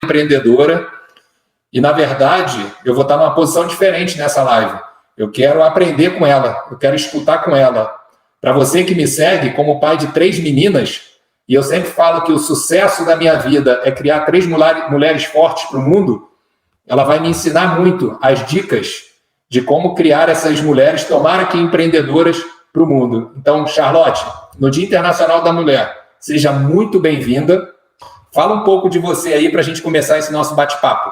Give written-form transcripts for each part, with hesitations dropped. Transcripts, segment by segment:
empreendedora e, na verdade, eu vou estar numa posição diferente nessa live. Eu quero aprender com ela, eu quero escutar com ela. Para você que me segue, como pai de 3 meninas, e eu sempre falo que o sucesso da minha vida é criar 3 mulheres fortes para o mundo, ela vai me ensinar muito as dicas de como criar essas mulheres, tomara que empreendedoras, para o mundo. Então, Charlotte, no Dia Internacional da Mulher, seja muito bem-vinda. Fala um pouco de você aí para a gente começar esse nosso bate-papo.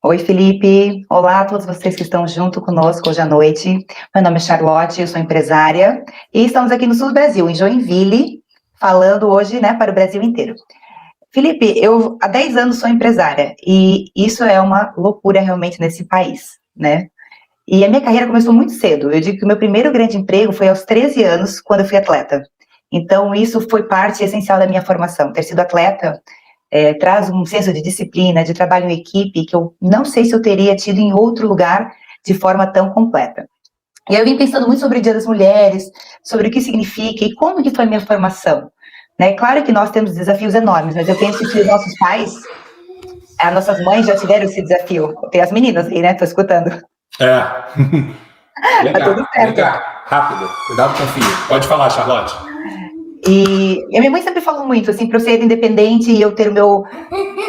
Oi, Felipe. Olá a todos vocês que estão junto conosco hoje à noite. Meu nome é Charlotte, eu sou empresária e estamos aqui no sul do Brasil, em Joinville, falando hoje, né, para o Brasil inteiro. Felipe, eu há 10 anos sou empresária e isso é uma loucura realmente nesse país, né? E a minha carreira começou muito cedo. Eu digo que o meu primeiro grande emprego foi aos 13 anos, quando eu fui atleta. Então, isso foi parte essencial da minha formação. Ter sido atleta traz um senso de disciplina, de trabalho em equipe, que eu não sei se eu teria tido em outro lugar de forma tão completa. E eu vim pensando muito sobre o Dia das Mulheres, sobre o que significa e como que foi a minha formação. Né? Claro que nós temos desafios enormes, mas eu penso que os nossos pais, as nossas mães já tiveram esse desafio. Tem as meninas aí, né? Tô escutando. Legal, tá tudo certo. Legal. Rápido, cuidado com o filho. Pode falar, Charlotte. E a minha mãe sempre falou muito, assim, para eu ser independente e eu ter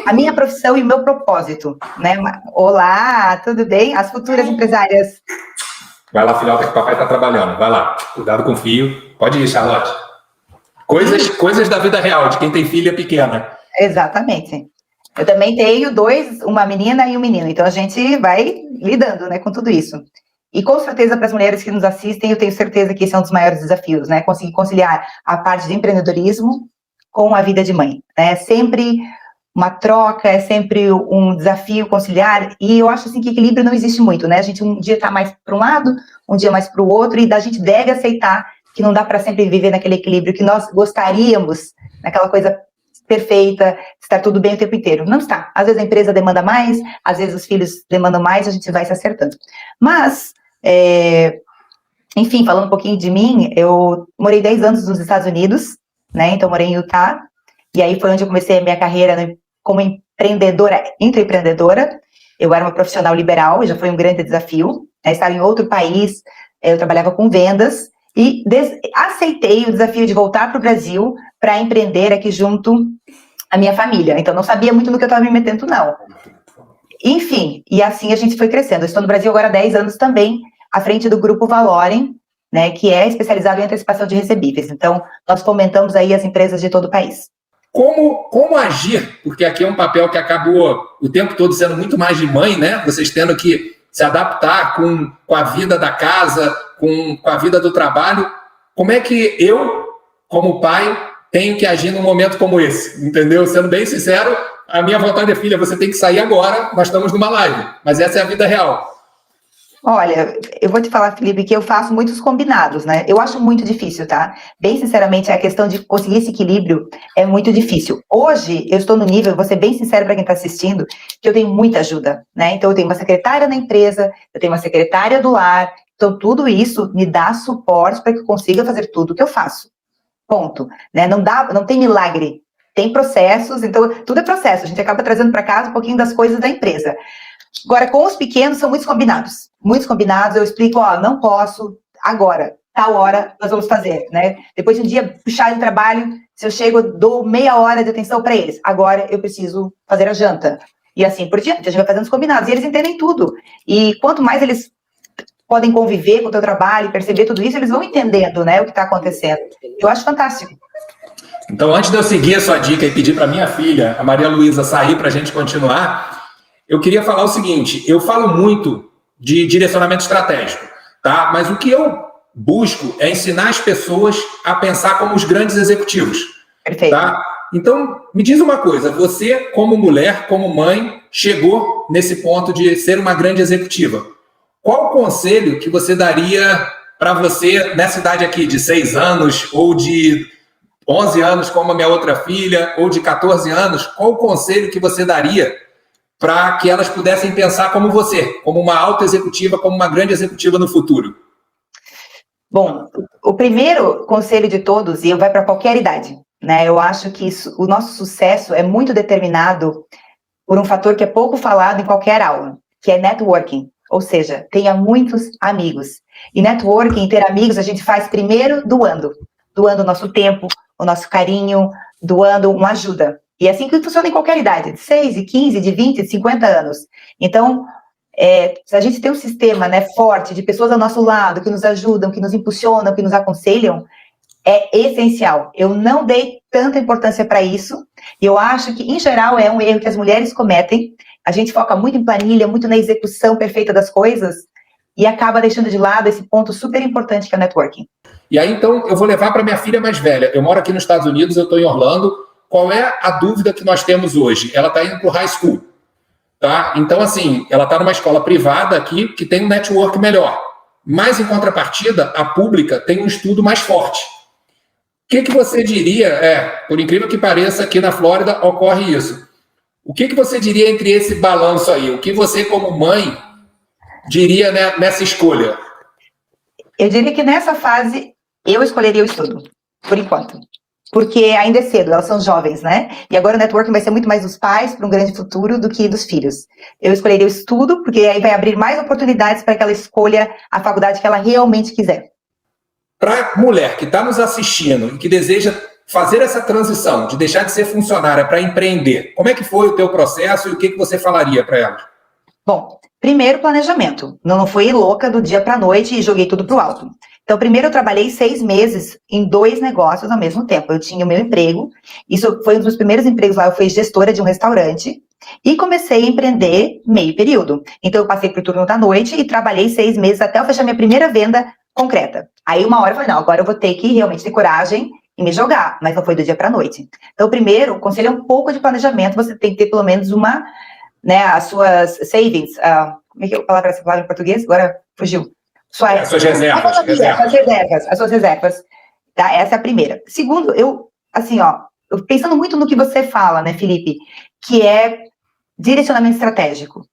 a minha profissão e o meu propósito, né? Olá, tudo bem? As futuras empresárias. Vai lá, filhota, que o papai está trabalhando. Vai lá, cuidado com o fio. Pode ir, Charlotte. Coisas da vida real, de quem tem filha pequena. Exatamente. Eu também tenho 2, uma menina e um menino, então a gente vai lidando, né, com tudo isso. E com certeza para as mulheres que nos assistem, eu tenho certeza que esse é um dos maiores desafios, né, conseguir conciliar a parte de empreendedorismo com a vida de mãe. É sempre uma troca, é sempre um desafio conciliar, e eu acho assim que equilíbrio não existe muito, né, a gente um dia está mais para um lado, um dia mais para o outro, e a gente deve aceitar que não dá para sempre viver naquele equilíbrio que nós gostaríamos, naquela coisa perfeita, estar tudo bem o tempo inteiro. Não está. Às vezes a empresa demanda mais, às vezes os filhos demandam mais, a gente vai se acertando. Mas, enfim, falando um pouquinho de mim, eu morei 10 anos nos Estados Unidos, né? Então morei em Utah, e aí foi onde eu comecei a minha carreira, né, como intraempreendedora. Eu era uma profissional liberal, já foi um grande desafio, né? Estar em outro país, eu trabalhava com vendas, e aceitei o desafio de voltar para o Brasil para empreender aqui junto à minha família. Então, não sabia muito no que eu estava me metendo, não. Enfim, e assim a gente foi crescendo. Eu estou no Brasil agora há 10 anos também, à frente do Grupo Valorem, né, que é especializado em antecipação de recebíveis. Então, nós fomentamos aí as empresas de todo o país. Como agir? Porque aqui é um papel que acabou o tempo todo sendo muito mais de mãe, né? Vocês tendo que se adaptar com a vida da casa, com a vida do trabalho. Como é que eu, como pai, tenho que agir num momento como esse? Entendeu? Sendo bem sincero, a minha vontade é, filha, você tem que sair agora, nós estamos numa live. Mas essa é a vida real. Olha, eu vou te falar, Felipe, que eu faço muitos combinados, né? Eu acho muito difícil, tá? Bem sinceramente, a questão de conseguir esse equilíbrio é muito difícil. Hoje, eu estou no nível, vou ser bem sincero para quem está assistindo, que eu tenho muita ajuda, né? Então, eu tenho uma secretária na empresa, eu tenho uma secretária do lar, então tudo isso me dá suporte para que eu consiga fazer tudo o que eu faço. Ponto. Né? Não tem milagre. Tem processos, então tudo é processo. A gente acaba trazendo para casa um pouquinho das coisas da empresa. Agora, com os pequenos, são muitos combinados. Muitos combinados, eu explico, não posso, agora, tal hora, nós vamos fazer, né? Depois de um dia puxar de trabalho, se eu chego, dou meia hora de atenção para eles. Agora, eu preciso fazer a janta. E assim por diante, a gente vai fazendo os combinados. E eles entendem tudo. E quanto mais eles podem conviver com o teu trabalho e perceber tudo isso, eles vão entendendo, né, o que está acontecendo. Eu acho fantástico. Então, antes de eu seguir a sua dica e pedir para minha filha, a Maria Luísa, sair para a gente continuar, eu queria falar o seguinte, eu falo muito de direcionamento estratégico, tá? Mas o que eu busco é ensinar as pessoas a pensar como os grandes executivos. Perfeito. Tá? Então, me diz uma coisa, você, como mulher, como mãe, chegou nesse ponto de ser uma grande executiva. Qual o conselho que você daria para você nessa idade aqui, de 6 anos, ou de 11 anos, como a minha outra filha, ou de 14 anos? Qual o conselho que você daria para que elas pudessem pensar como você, como uma alta executiva, como uma grande executiva no futuro? Bom, o primeiro conselho de todos, e vai para qualquer idade, né? Eu acho que o nosso sucesso é muito determinado por um fator que é pouco falado em qualquer aula, que é networking. Ou seja, tenha muitos amigos. E networking, ter amigos, a gente faz primeiro doando o nosso tempo, o nosso carinho, doando uma ajuda. E é assim que funciona em qualquer idade, de 6, de 15, de 20, de 50 anos. Então, se a gente tem um sistema, né, forte, de pessoas ao nosso lado, que nos ajudam, que nos impulsionam, que nos aconselham, é essencial. Eu não dei tanta importância para isso, e eu acho que, em geral, é um erro que as mulheres cometem. A gente foca muito em planilha, muito na execução perfeita das coisas, e acaba deixando de lado esse ponto super importante que é o networking. E aí, então, eu vou levar para minha filha mais velha. Eu moro aqui nos Estados Unidos, eu estou em Orlando. Qual é a dúvida que nós temos hoje? Ela está indo para o high school. Tá? Então, assim, ela está numa escola privada aqui que tem um network melhor. Mas, em contrapartida, a pública tem um estudo mais forte. O que você diria, por incrível que pareça, aqui na Flórida ocorre isso. O que você diria entre esse balanço aí? O que você, como mãe, diria, né, nessa escolha? Eu diria que nessa fase, eu escolheria o estudo, por enquanto. Porque ainda é cedo, elas são jovens, né? E agora o networking vai ser muito mais dos pais para um grande futuro do que dos filhos. Eu escolheria o estudo, porque aí vai abrir mais oportunidades para que ela escolha a faculdade que ela realmente quiser. Para a mulher que está nos assistindo e que deseja fazer essa transição de deixar de ser funcionária para empreender, como é que foi o teu processo e o que você falaria para ela? Bom, primeiro planejamento. Não fui louca do dia para a noite e joguei tudo para o alto. Então, primeiro eu trabalhei 6 meses em 2 negócios ao mesmo tempo. Eu tinha o meu emprego, isso foi um dos meus primeiros empregos lá, eu fui gestora de um restaurante e comecei a empreender meio período. Então, eu passei por turno da noite e trabalhei 6 meses até eu fechar minha primeira venda concreta. Aí, uma hora eu falei, não, agora eu vou ter que realmente ter coragem e me jogar, mas não foi do dia para a noite. Então, primeiro, o conselho é um pouco de planejamento, você tem que ter pelo menos uma, né, as suas savings, como é que é a palavra em português? Agora fugiu. As suas reservas. As suas reservas. Tá? Essa é a primeira. Segundo, eu pensando muito no que você fala, né, Felipe, que é direcionamento estratégico.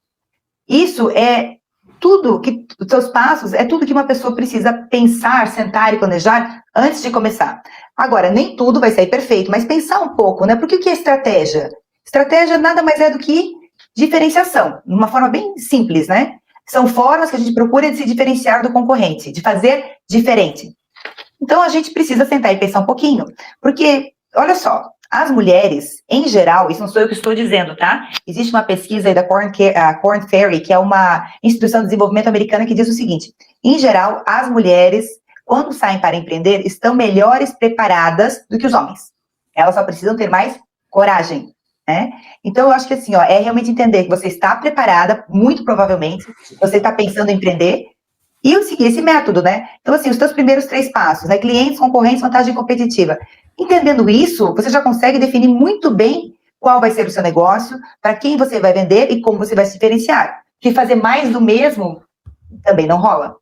Isso é tudo que, os seus passos, é tudo que uma pessoa precisa pensar, sentar e planejar antes de começar. Agora, nem tudo vai sair perfeito, mas pensar um pouco, né? Porque o que é estratégia? Estratégia nada mais é do que diferenciação, de uma forma bem simples, né? São formas que a gente procura de se diferenciar do concorrente, de fazer diferente. Então, a gente precisa sentar e pensar um pouquinho, porque, olha só, as mulheres, em geral, isso não sou eu que estou dizendo, tá? Existe uma pesquisa aí da Korn Ferry, que é uma instituição de desenvolvimento americana, que diz o seguinte, em geral, as mulheres, quando saem para empreender, estão melhores preparadas do que os homens. Elas só precisam ter mais coragem, né? Então, eu acho que assim, é realmente entender que você está preparada, muito provavelmente, você está pensando em empreender, e eu seguir esse método, né? Então, assim, os teus primeiros 3 passos, né? Clientes, concorrentes, vantagem competitiva. Entendendo isso, você já consegue definir muito bem qual vai ser o seu negócio, para quem você vai vender e como você vai se diferenciar. Porque fazer mais do mesmo também não rola.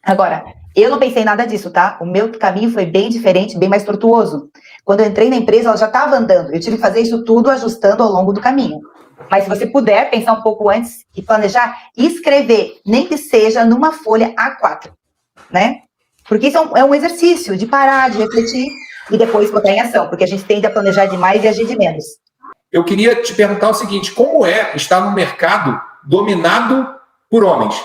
Agora, eu não pensei em nada disso, tá? O meu caminho foi bem diferente, bem mais tortuoso. Quando eu entrei na empresa, ela já estava andando. Eu tive que fazer isso tudo ajustando ao longo do caminho. Mas se você puder pensar um pouco antes e planejar, e escrever, nem que seja numa folha A4, né? Porque isso é um exercício de parar, de refletir e depois botar em ação, porque a gente tende a planejar demais e agir de menos. Eu queria te perguntar o seguinte, como é estar num mercado dominado por homens?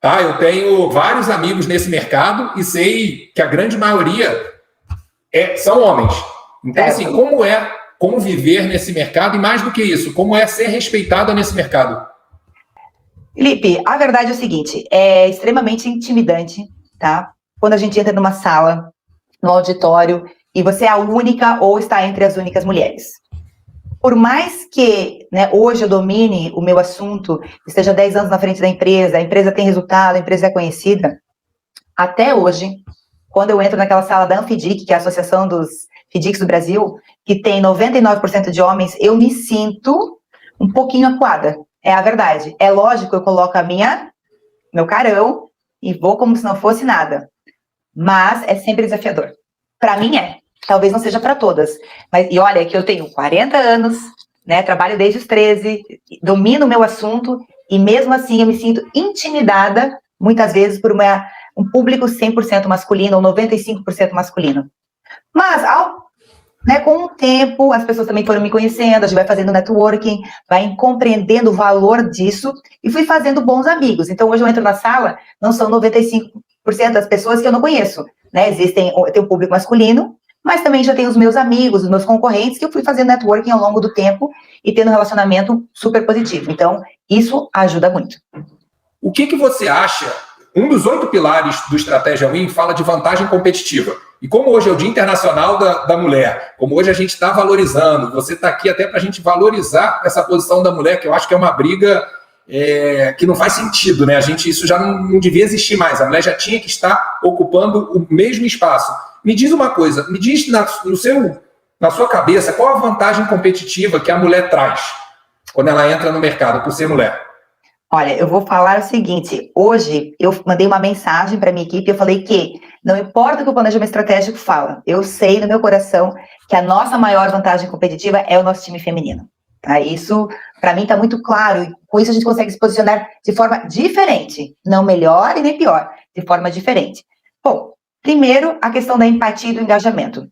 Tá? Eu tenho vários amigos nesse mercado e sei que a grande maioria são homens. Então, assim, como viver nesse mercado e, mais do que isso, como é ser respeitada nesse mercado? Felipe, a verdade é o seguinte, é extremamente intimidante, tá? Quando a gente entra numa sala, no auditório, e você é a única ou está entre as únicas mulheres. Por mais que, né, hoje eu domine o meu assunto, esteja 10 anos na frente da empresa, a empresa tem resultado, a empresa é conhecida, até hoje, quando eu entro naquela sala da Anfidic, que é a Associação dos FIDICs do Brasil, que tem 99% de homens, eu me sinto um pouquinho acuada. É a verdade. É lógico, eu coloco meu carão e vou como se não fosse nada. Mas é sempre desafiador. Para mim é. Talvez não seja para todas. E olha que eu tenho 40 anos, né, trabalho desde os 13, domino o meu assunto e mesmo assim eu me sinto intimidada, muitas vezes, por um público 100% masculino ou 95% masculino. Mas né, com o tempo, as pessoas também foram me conhecendo, a gente vai fazendo networking, vai compreendendo o valor disso, e fui fazendo bons amigos. Então, hoje eu entro na sala, não são 95% das pessoas que eu não conheço, né? Tem um público masculino, mas também já tem os meus amigos, os meus concorrentes, que eu fui fazendo networking ao longo do tempo e tendo um relacionamento super positivo. Então, isso ajuda muito. O que você acha? Um dos 8 pilares do Estratégia Win fala de vantagem competitiva. E como hoje é o Dia Internacional da Mulher, como hoje a gente está valorizando, você está aqui até para a gente valorizar essa posição da mulher, que eu acho que é uma briga que não faz sentido, né? Isso já não devia existir mais. A mulher já tinha que estar ocupando o mesmo espaço. Me diz uma coisa, me diz na sua cabeça qual a vantagem competitiva que a mulher traz quando ela entra no mercado por ser mulher. Olha, eu vou falar o seguinte, hoje eu mandei uma mensagem para minha equipe, eu falei que não importa o que o planejamento estratégico fala, eu sei no meu coração que a nossa maior vantagem competitiva é o nosso time feminino. Tá? Isso, para mim, está muito claro, e com isso a gente consegue se posicionar de forma diferente, não melhor e nem pior, de forma diferente. Bom, primeiro, a questão da empatia e do engajamento.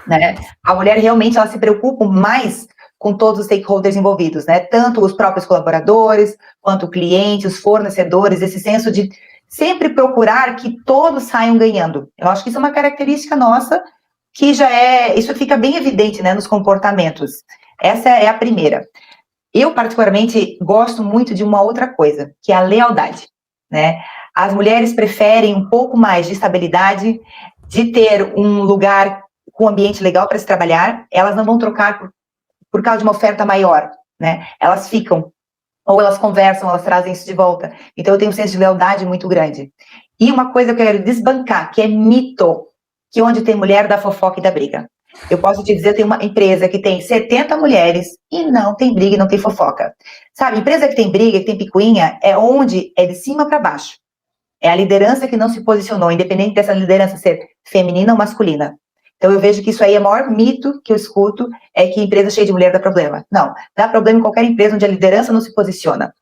Né? A mulher realmente ela se preocupa mais com todos os stakeholders envolvidos, né? Tanto os próprios colaboradores, quanto o cliente, os fornecedores, esse senso de sempre procurar que todos saiam ganhando. Eu acho que isso é uma característica nossa, que isso fica bem evidente, né, nos comportamentos. Essa é a primeira. Eu, particularmente, gosto muito de uma outra coisa, que é a lealdade, né? As mulheres preferem um pouco mais de estabilidade, de ter um lugar com um ambiente legal para se trabalhar, elas não vão trocar por causa de uma oferta maior, né? Elas ficam, ou elas conversam, elas trazem isso de volta. Então, eu tenho um senso de lealdade muito grande. E uma coisa que eu quero desbancar, que é mito, que onde tem mulher dá fofoca e dá briga. Eu posso te dizer, tem uma empresa que tem 70 mulheres e não tem briga e não tem fofoca. Sabe, empresa que tem briga, que tem picuinha, é onde é de cima para baixo. É a liderança que não se posicionou, independente dessa liderança ser feminina ou masculina. Então, eu vejo que isso aí é o maior mito que eu escuto, é que empresa cheia de mulher dá problema. Não, dá problema em qualquer empresa onde a liderança não se posiciona.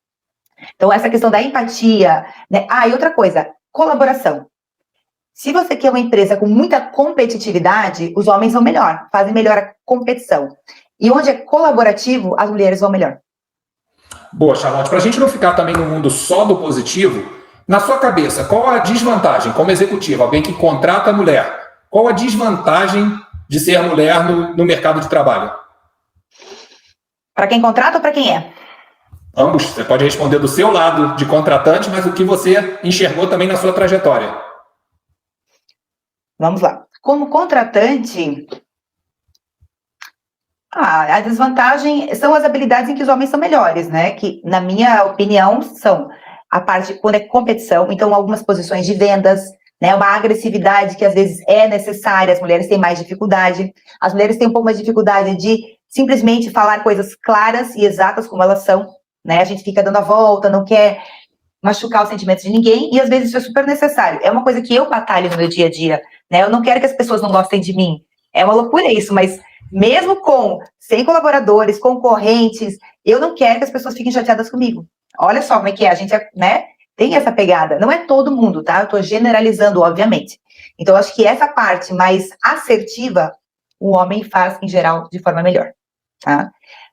Então, essa questão da empatia, né? E outra coisa, colaboração. Se você quer uma empresa com muita competitividade, os homens vão melhor, fazem melhor a competição. E onde é colaborativo, as mulheres vão melhor. Boa, Charlotte. Para a gente não ficar também no mundo só do positivo, na sua cabeça, qual a desvantagem como executiva, alguém que contrata a mulher? Qual a desvantagem de ser mulher no mercado de trabalho? Para quem contrata ou para quem é? Ambos. Você pode responder do seu lado de contratante, mas o que você enxergou também na sua trajetória. Vamos lá. Como contratante, a desvantagem são as habilidades em que os homens são melhores, né? Que, na minha opinião, são a parte quando é competição, então algumas posições de vendas, né, uma agressividade que às vezes é necessária, as mulheres têm mais dificuldade, as mulheres têm um pouco mais de dificuldade de simplesmente falar coisas claras e exatas como elas são, né, a gente fica dando a volta, não quer machucar os sentimentos de ninguém, e às vezes isso é super necessário, é uma coisa que eu batalho no meu dia a dia, né, eu não quero que as pessoas não gostem de mim, é uma loucura isso, mas mesmo sem colaboradores, concorrentes, eu não quero que as pessoas fiquem chateadas comigo. Olha só como é que é, a gente, né, tem essa pegada. Não é todo mundo, tá? Eu tô generalizando, obviamente. Então, eu acho que essa parte mais assertiva, o homem faz, em geral, de forma melhor, tá?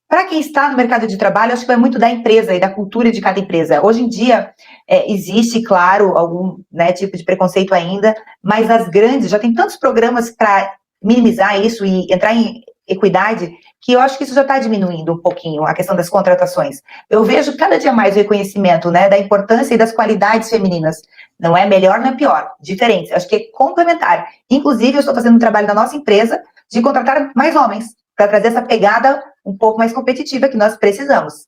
Para quem está no mercado de trabalho, acho que vai muito da empresa e da cultura de cada empresa. Hoje em dia, existe, claro, algum, né, tipo de preconceito ainda, mas as grandes, já tem tantos programas para minimizar isso e entrar em equidade, que eu acho que isso já está diminuindo um pouquinho, a questão das contratações. Eu vejo cada dia mais o reconhecimento, né, da importância e das qualidades femininas. Não é melhor, não é pior, diferente. Acho que é complementar. Inclusive, eu estou fazendo um trabalho na nossa empresa de contratar mais homens, para trazer essa pegada um pouco mais competitiva que nós precisamos.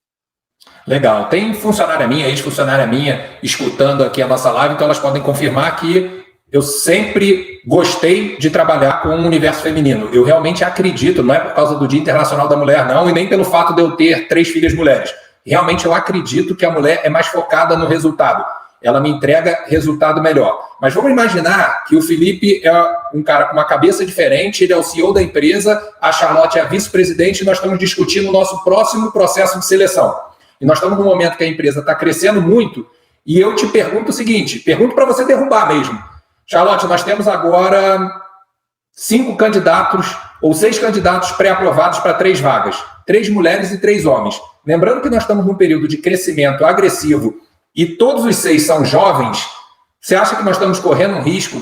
Legal. Tem funcionária minha, ex-funcionária minha, escutando aqui a nossa live, então elas podem confirmar que eu sempre gostei de trabalhar com o universo feminino. Eu realmente acredito, não é por causa do Dia Internacional da Mulher, não, e nem pelo fato de eu ter 3 filhas mulheres. Realmente eu acredito que a mulher é mais focada no resultado. Ela me entrega resultado melhor. Mas vamos imaginar que o Felipe é um cara com uma cabeça diferente, ele é o CEO da empresa, a Charlotte é a vice-presidente, e nós estamos discutindo o nosso próximo processo de seleção. E nós estamos num momento que a empresa está crescendo muito, e eu te pergunto o seguinte, pergunto para você derrubar mesmo. Charlotte, nós temos agora 5 candidatos ou 6 candidatos pré-aprovados para 3 vagas, 3 mulheres e 3 homens. Lembrando que nós estamos num período de crescimento agressivo e todos os 6 são jovens, você acha que nós estamos correndo um risco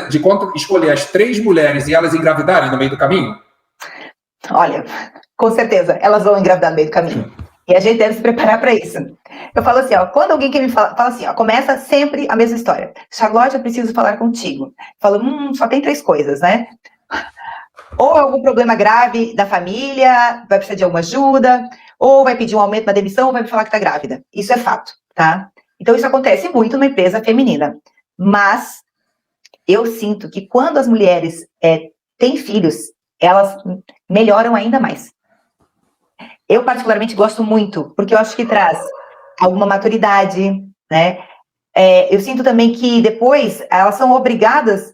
de quando escolher as 3 mulheres e elas engravidarem no meio do caminho? Olha, com certeza, elas vão engravidar no meio do caminho. E a gente deve se preparar para isso. Eu falo assim, ó, quando alguém que me fala assim, ó, começa sempre a mesma história. Charlotte, eu preciso falar contigo. Eu falo, só tem 3 coisas, né? Ou algum problema grave da família, vai precisar de alguma ajuda, ou vai pedir um aumento na demissão, ou vai me falar que tá grávida. Isso é fato, tá? Então isso acontece muito numa empresa feminina. Mas eu sinto que quando as mulheres têm filhos, elas melhoram ainda mais. Eu particularmente gosto muito, porque eu acho que traz alguma maturidade, né? Eu sinto também que depois elas são obrigadas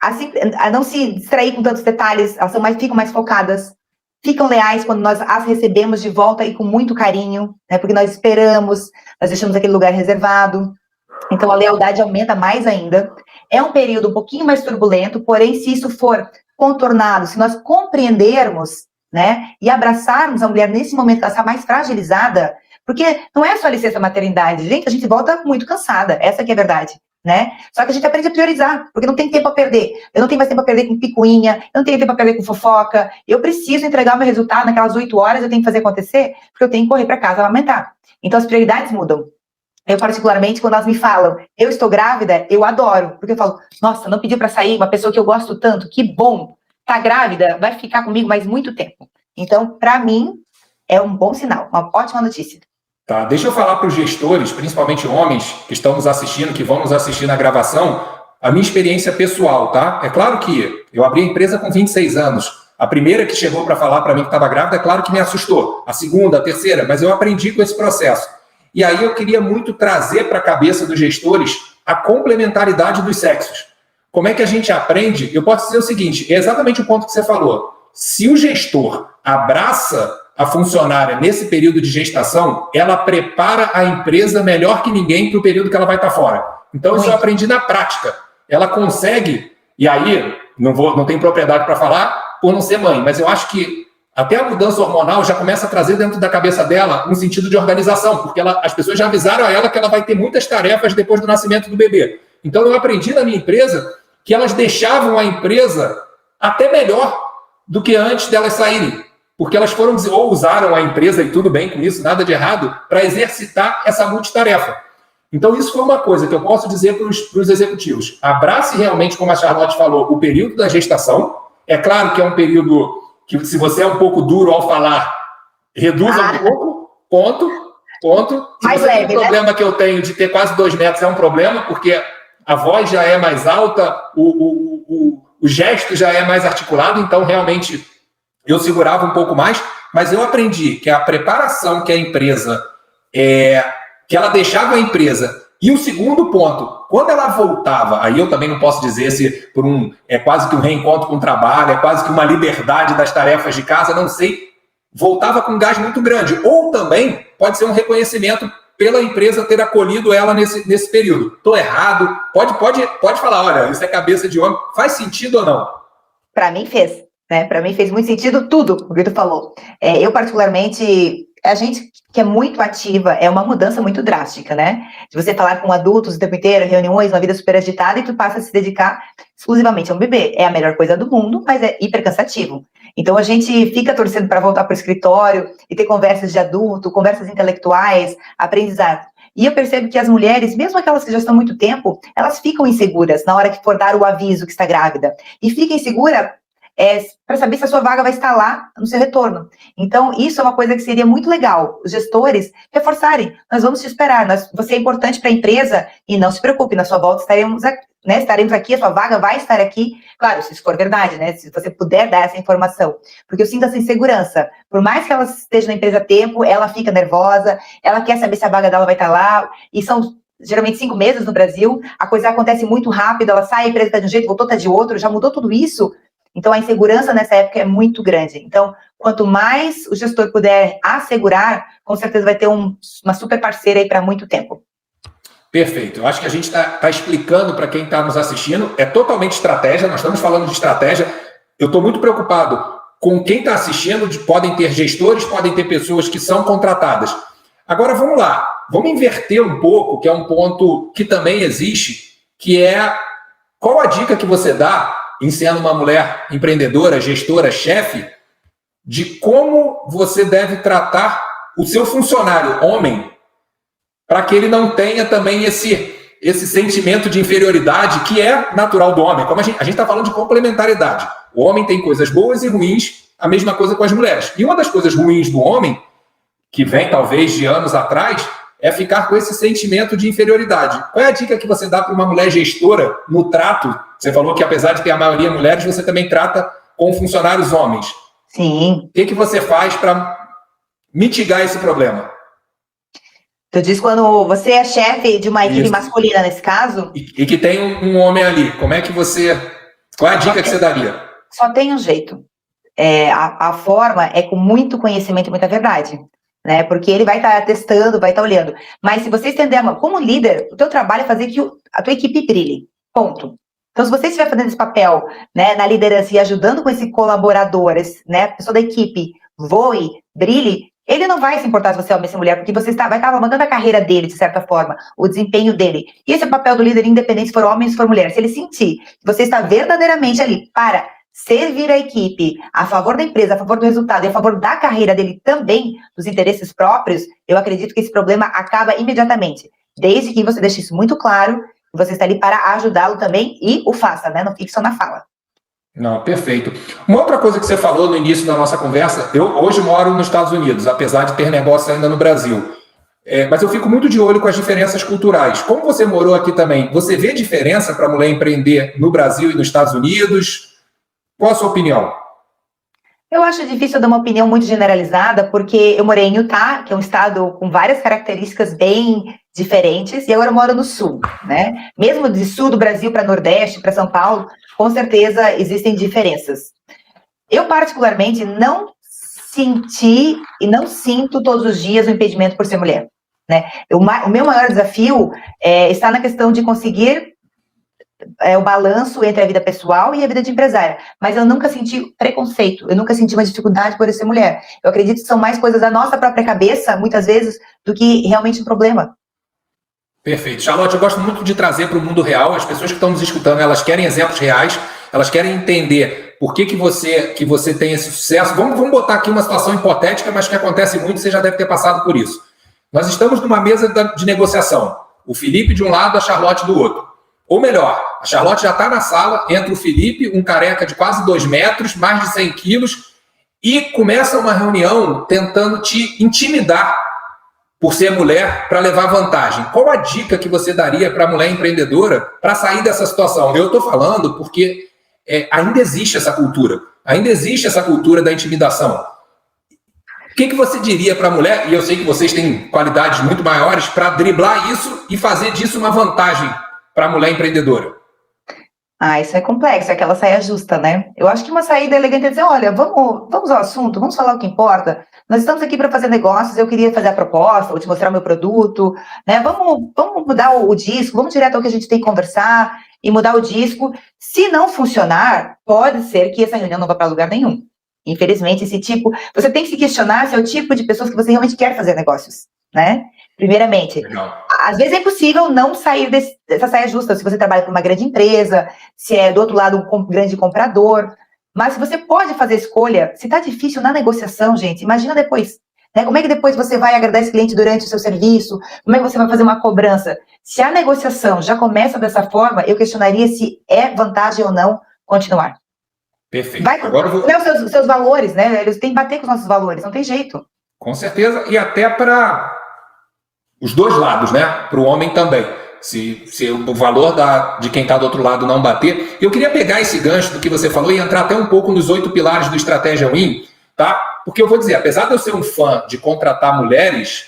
a não se distrair com tantos detalhes, elas ficam mais focadas, ficam leais quando nós as recebemos de volta e com muito carinho, né? Porque nós esperamos, nós deixamos aquele lugar reservado, então a lealdade aumenta mais ainda. É um período um pouquinho mais turbulento, porém, se isso for contornado, se nós compreendermos, né, e abraçarmos a mulher nesse momento que ela está mais fragilizada, porque não é só licença maternidade, gente, a gente volta muito cansada, essa que é a verdade, né? Só que a gente aprende a priorizar, porque não tem tempo a perder. Eu não tenho mais tempo a perder com picuinha, eu não tenho tempo a perder com fofoca, eu preciso entregar o meu resultado naquelas 8 horas, eu tenho que fazer acontecer, porque eu tenho que correr para casa amamentar. Então as prioridades mudam. Eu, particularmente, quando elas me falam, eu estou grávida, eu adoro, porque eu falo, nossa, não pediu para sair, uma pessoa que eu gosto tanto, que bom, tá grávida, vai ficar comigo mais muito tempo. Então, para mim, é um bom sinal, uma ótima notícia. Tá, deixa eu falar para os gestores, principalmente homens que estão nos assistindo, que vão nos assistir na gravação, a minha experiência pessoal, tá? É claro que eu abri a empresa com 26 anos. A primeira que chegou para falar para mim que estava grávida, é claro que me assustou. A segunda, a terceira, mas eu aprendi com esse processo. E aí eu queria muito trazer para a cabeça dos gestores a complementaridade dos sexos. Como é que a gente aprende? Eu posso dizer o seguinte, é exatamente o ponto que você falou. Se o gestor abraça a funcionária nesse período de gestação, ela prepara a empresa melhor que ninguém para o período que ela vai estar fora. Então, isso eu aprendi na prática. Ela consegue, e aí, não tenho propriedade para falar por não ser mãe, mas eu acho que até a mudança hormonal já começa a trazer dentro da cabeça dela um sentido de organização, porque as pessoas já avisaram a ela que ela vai ter muitas tarefas depois do nascimento do bebê. Então, eu aprendi na minha empresa que elas deixavam a empresa até melhor do que antes delas saírem, porque elas foram ou usaram a empresa, e tudo bem com isso, nada de errado, para exercitar essa multitarefa. Então, isso foi uma coisa que eu posso dizer para os executivos. Abrace realmente, como a Charlotte falou, o período da gestação. É claro que é um período que, se você é um pouco duro ao falar, reduza um pouco, ponto. Se Mais você leve, tem o problema que eu tenho de ter quase 2 metros, é um problema, porque a voz já é mais alta, o gesto já é mais articulado, então, realmente, eu segurava um pouco mais, mas eu aprendi que a preparação que a empresa, que ela deixava a empresa, e o segundo ponto, quando ela voltava, aí eu também não posso dizer se é quase que um reencontro com o trabalho, é quase que uma liberdade das tarefas de casa, não sei, voltava com um gás muito grande, ou também pode ser um reconhecimento pela empresa ter acolhido ela nesse período. Estou errado? Pode falar, olha, isso é cabeça de homem, faz sentido ou não? Para mim fez. Né? Para mim fez muito sentido tudo o que tu falou. Eu, particularmente, a gente que é muito ativa, é uma mudança muito drástica, né? De você falar com adultos o tempo inteiro, reuniões, uma vida super agitada, e tu passa a se dedicar exclusivamente a um bebê. É a melhor coisa do mundo, mas é hiper cansativo. Então, a gente fica torcendo para voltar para o escritório e ter conversas de adulto, conversas intelectuais, aprendizado. E eu percebo que as mulheres, mesmo aquelas que já estão há muito tempo, elas ficam inseguras na hora que for dar o aviso que está grávida. E fica insegura para saber se a sua vaga vai estar lá no seu retorno. Então, isso é uma coisa que seria muito legal, os gestores reforçarem, nós vamos te esperar, você é importante para a empresa, e não se preocupe, na sua volta estaremos aqui, a sua vaga vai estar aqui, claro, se isso for verdade, né, se você puder dar essa informação, porque eu sinto essa insegurança, por mais que ela esteja na empresa há tempo, ela fica nervosa, ela quer saber se a vaga dela vai estar lá, e são geralmente 5 meses no Brasil, a coisa acontece muito rápido, ela sai, a empresa está de um jeito, voltou, está de outro, já mudou tudo isso. Então, a insegurança nessa época é muito grande. Então, quanto mais o gestor puder assegurar, com certeza vai ter uma super parceira aí para muito tempo. Perfeito. Eu acho que a gente está explicando para quem está nos assistindo, é totalmente estratégia, nós estamos falando de estratégia. eu estou muito preocupado com quem está assistindo, podem ter gestores, podem ter pessoas que são contratadas. Agora, vamos lá, vamos inverter um pouco, que é um ponto que também existe, que é qual a dica que você dá, em sendo uma mulher empreendedora, gestora, chefe, de como você deve tratar o seu funcionário, homem, para que ele não tenha também esse sentimento de inferioridade que é natural do homem. Como a gente está falando de complementariedade. O homem tem coisas boas e ruins, a mesma coisa com as mulheres. E uma das coisas ruins do homem, que vem talvez de anos atrás, é ficar com esse sentimento de inferioridade. Qual é a dica que você dá para uma mulher gestora no trato? Você falou que apesar de ter a maioria mulheres, você também trata com funcionários homens. Sim. O que você faz para mitigar esse problema? Tu diz quando você é chefe de uma equipe masculina, nesse caso? E que tem um homem ali. Como é que você... Qual é a dica que você daria? Só tem um jeito. A forma é com muito conhecimento e muita verdade. Né? Porque ele vai estar testando, vai estar olhando. Mas se você estender a mão, como líder, o teu trabalho é fazer que a tua equipe brilhe. Ponto. Então, se você estiver fazendo esse papel, né, na liderança e ajudando com esse colaborador, né, a pessoa da equipe, voe, brilhe, ele não vai se importar se você é homem ou se é mulher, porque você vai estar mandando a carreira dele, de certa forma, o desempenho dele. E esse é o papel do líder, independente se for homem ou se for mulher. Se ele sentir que você está verdadeiramente ali para servir a equipe, a favor da empresa, a favor do resultado e a favor da carreira dele também, dos interesses próprios, eu acredito que esse problema acaba imediatamente. Desde que você deixe isso muito claro, você está ali para ajudá-lo também e o faça, né? Não fique só na fala. Não, perfeito. Uma outra coisa que você falou no início da nossa conversa, eu hoje moro nos Estados Unidos, apesar de ter negócio ainda no Brasil. Mas eu fico muito de olho com as diferenças culturais. Como você morou aqui também, você vê diferença para a mulher empreender no Brasil e nos Estados Unidos? Qual a sua opinião? Eu acho difícil dar uma opinião muito generalizada, porque eu morei em Utah, que é um estado com várias características bem diferentes, e agora eu moro no sul, né? Mesmo de sul do Brasil para Nordeste, para São Paulo, com certeza existem diferenças. Eu, particularmente, não senti e não sinto todos os dias o impedimento por ser mulher, né? O meu maior desafio está na questão de conseguir o balanço entre a vida pessoal e a vida de empresária, mas eu nunca senti preconceito, eu nunca senti uma dificuldade por eu ser mulher. Eu acredito que são mais coisas da nossa própria cabeça, muitas vezes, do que realmente um problema. Perfeito. Charlotte, eu gosto muito de trazer para o mundo real, as pessoas que estão nos escutando, elas querem exemplos reais, elas querem entender por que você tem esse sucesso. Vamos botar aqui uma situação hipotética, mas que acontece muito, você já deve ter passado por isso. Nós estamos numa mesa de negociação, o Felipe de um lado, a Charlotte do outro. Ou melhor, a Charlotte já está na sala, entra o Felipe, um careca de quase 2 metros, mais de 100 quilos, e começa uma reunião tentando te intimidar por ser mulher para levar vantagem. Qual a dica que você daria para a mulher empreendedora para sair dessa situação? Eu estou falando porque ainda existe essa cultura, da intimidação. O que você diria para a mulher, e eu sei que vocês têm qualidades muito maiores, para driblar isso e fazer disso uma vantagem para a mulher empreendedora? Isso é complexo, é aquela saia justa, né? Eu acho que uma saída elegante é dizer, olha, vamos ao assunto, vamos falar o que importa. Nós estamos aqui para fazer negócios, eu queria fazer a proposta, ou te mostrar o meu produto, né? Vamos mudar o disco, vamos direto ao que a gente tem que conversar e mudar o disco. Se não funcionar, pode ser que essa reunião não vá para lugar nenhum. Infelizmente, você tem que se questionar se é o tipo de pessoas que você realmente quer fazer negócios, né? Primeiramente, às vezes é impossível não sair dessa saia justa, se você trabalha para uma grande empresa, se é do outro lado um grande comprador, mas se você pode fazer escolha, se está difícil na negociação, gente, imagina depois, né? Como é que depois você vai agradar esse cliente durante o seu serviço, como é que você vai fazer uma cobrança? Se a negociação já começa dessa forma, eu questionaria se é vantagem ou não continuar. Perfeito. Agora os seus valores, né? Eles têm que bater com os nossos valores, não tem jeito. Com certeza, e até para os dois lados, né? Para o homem também. Se o valor de quem está do outro lado não bater. Eu queria pegar esse gancho do que você falou e entrar até um pouco nos 8 pilares do Estratégia Win, tá? Porque eu vou dizer, apesar de eu ser um fã de contratar mulheres,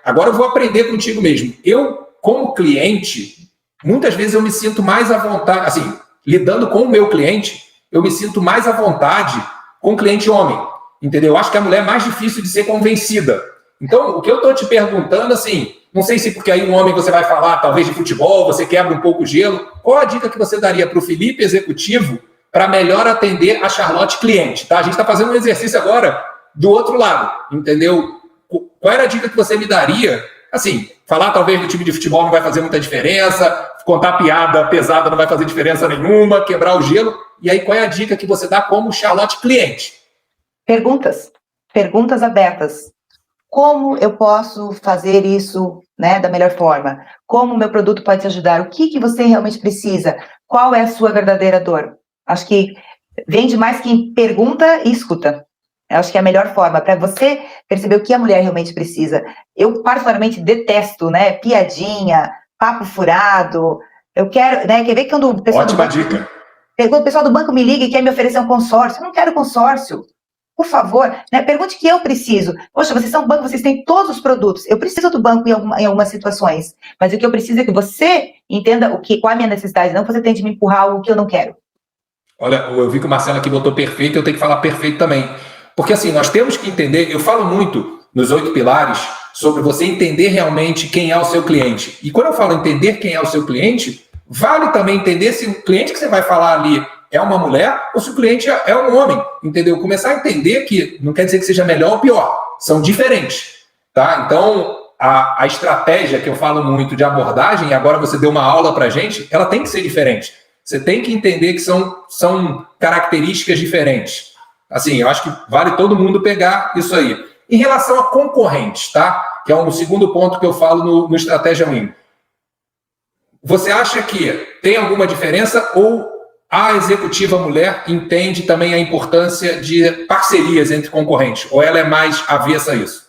agora eu vou aprender contigo mesmo. Eu, como cliente, muitas vezes eu me sinto mais à vontade, assim, lidando com o meu cliente, eu me sinto mais à vontade com o cliente homem, entendeu? Eu acho que a mulher é mais difícil de ser convencida. Então, o que eu estou te perguntando, assim, não sei se porque aí um homem você vai falar, talvez, de futebol, você quebra um pouco o gelo, qual a dica que você daria para o Felipe executivo para melhor atender a Charlotte cliente, tá? A gente está fazendo um exercício agora do outro lado, entendeu? Qual era a dica que você me daria? Assim, falar talvez do time de futebol não vai fazer muita diferença, contar piada pesada não vai fazer diferença nenhuma, quebrar o gelo. E aí, qual é a dica que você dá como Charlotte cliente? Perguntas abertas. Como eu posso fazer isso, né, da melhor forma? Como o meu produto pode te ajudar? O que você realmente precisa? Qual é a sua verdadeira dor? Acho que vende mais quem pergunta e escuta. Eu acho que é a melhor forma para você perceber o que a mulher realmente precisa. Eu particularmente detesto, né, piadinha, papo furado. Eu quero, né, quer ver quando o pessoal Ótima dica. Quando o pessoal do banco me liga e quer me oferecer um consórcio, eu não quero consórcio. Por favor, né, pergunte o que eu preciso. Poxa, vocês são um banco, vocês têm todos os produtos. Eu preciso do banco em algumas situações, mas o que eu preciso é que você entenda qual é a minha necessidade, não que você tente me empurrar algo que eu não quero. Olha, eu vi que o Marcelo aqui botou perfeito, eu tenho que falar perfeito também. Porque assim, nós temos que entender, eu falo muito nos 8 pilares sobre você entender realmente quem é o seu cliente. E quando eu falo entender quem é o seu cliente, vale também entender se o cliente que você vai falar ali é uma mulher ou se o cliente é um homem, entendeu? Começar a entender que não quer dizer que seja melhor ou pior, são diferentes, tá? Então, a estratégia que eu falo muito de abordagem, e agora você deu uma aula pra gente, ela tem que ser diferente. Você tem que entender que são características diferentes. Assim, eu acho que vale todo mundo pegar isso aí. Em relação a concorrentes, tá? Que é um segundo ponto que eu falo no Estratégia Win. Você acha que tem alguma diferença ou a executiva mulher entende também a importância de parcerias entre concorrentes? Ou ela é mais avessa a isso?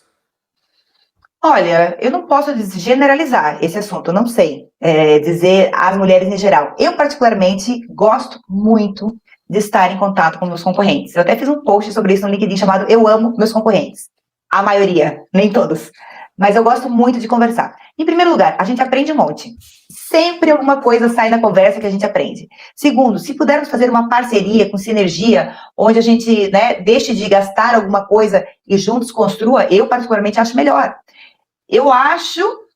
Olha, eu não posso generalizar esse assunto, eu não sei dizer as mulheres em geral. Eu, particularmente, gosto muito de estar em contato com meus concorrentes. Eu até fiz um post sobre isso no LinkedIn chamado Eu Amo Meus Concorrentes. A maioria, nem todos. Mas eu gosto muito de conversar. Em primeiro lugar, a gente aprende um monte. Sempre alguma coisa sai na conversa que a gente aprende. Segundo, se pudermos fazer uma parceria com sinergia, onde a gente, né, deixe de gastar alguma coisa e juntos construa, eu particularmente acho melhor.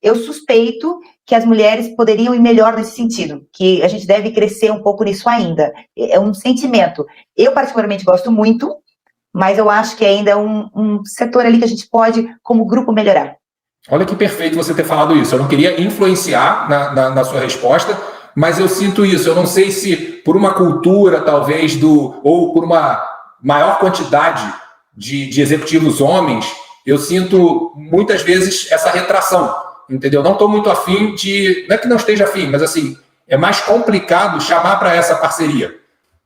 Eu suspeito que as mulheres poderiam ir melhor nesse sentido, que a gente deve crescer um pouco nisso ainda. É um sentimento. Eu particularmente gosto muito, mas eu acho que ainda é um setor ali que a gente pode, como grupo, melhorar. Olha que perfeito você ter falado isso. Eu não queria influenciar na sua resposta, mas eu sinto isso. Eu não sei se por uma cultura, talvez, ou por uma maior quantidade de executivos homens, eu sinto muitas vezes essa retração, entendeu? Não estou muito afim de... Não é que não esteja afim, mas assim, é mais complicado chamar para essa parceria.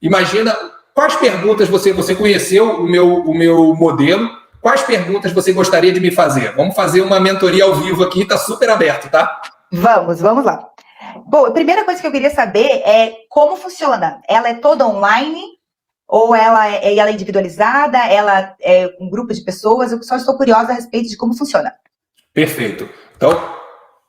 Imagina quais perguntas você conheceu o meu modelo, quais perguntas você gostaria de me fazer? Vamos fazer uma mentoria ao vivo aqui, está super aberto, tá? Vamos lá. Bom, a primeira coisa que eu queria saber é como funciona. Ela é toda online? Ou ela é individualizada? Ela é um grupo de pessoas? Eu só estou curiosa a respeito de como funciona. Perfeito. Então,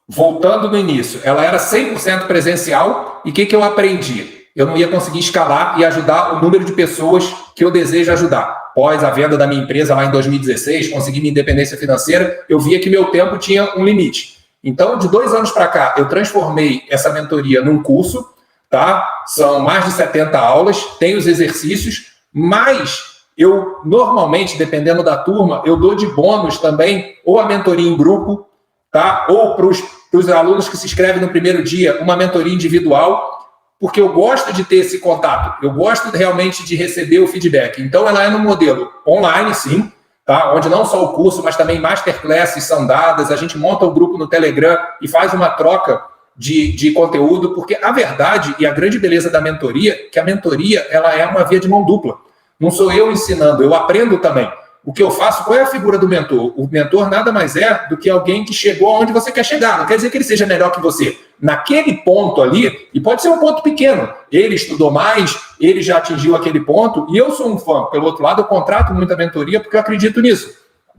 voltando no início, ela era 100% presencial e o que eu aprendi? Eu não ia conseguir escalar e ajudar o número de pessoas que eu desejo ajudar. Após a venda da minha empresa lá em 2016, consegui minha independência financeira, eu via que meu tempo tinha um limite. Então, de 2 anos para cá, eu transformei essa mentoria num curso, tá? São mais de 70 aulas, tem os exercícios, mas eu normalmente, dependendo da turma, eu dou de bônus também ou a mentoria em grupo, tá? Ou para os alunos que se inscrevem no primeiro dia, uma mentoria individual, porque eu gosto de ter esse contato, eu gosto realmente de receber o feedback. Então, ela é no modelo online, sim, tá? Onde não só o curso, mas também masterclasses são dadas, a gente monta o grupo no Telegram e faz uma troca de conteúdo, porque a verdade e a grande beleza da mentoria, que a mentoria ela é uma via de mão dupla. Não sou eu ensinando, eu aprendo também. O que eu faço, qual é a figura do mentor? O mentor nada mais é do que alguém que chegou aonde você quer chegar. Não quer dizer que ele seja melhor que você. Naquele ponto ali, e pode ser um ponto pequeno, ele estudou mais, ele já atingiu aquele ponto, e eu sou um fã. Pelo outro lado, eu contrato muita mentoria porque eu acredito nisso.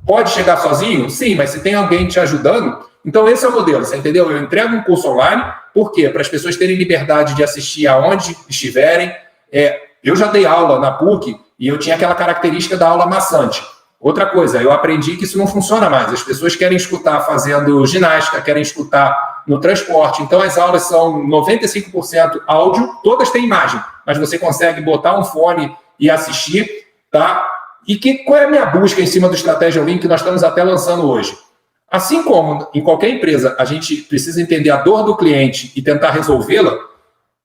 Pode chegar sozinho? Sim, mas se tem alguém te ajudando, então esse é o modelo, você entendeu? Eu entrego um curso online, por quê? Para as pessoas terem liberdade de assistir aonde estiverem. Eu já dei aula na PUC e eu tinha aquela característica da aula maçante. Outra coisa, eu aprendi que isso não funciona mais. As pessoas querem escutar fazendo ginástica, querem escutar no transporte. Então, as aulas são 95% áudio, todas têm imagem. mas você consegue botar um fone e assistir, tá? E qual é a minha busca em cima do Estratégia Win que nós estamos até lançando hoje? Assim como em qualquer empresa a gente precisa entender a dor do cliente e tentar resolvê-la,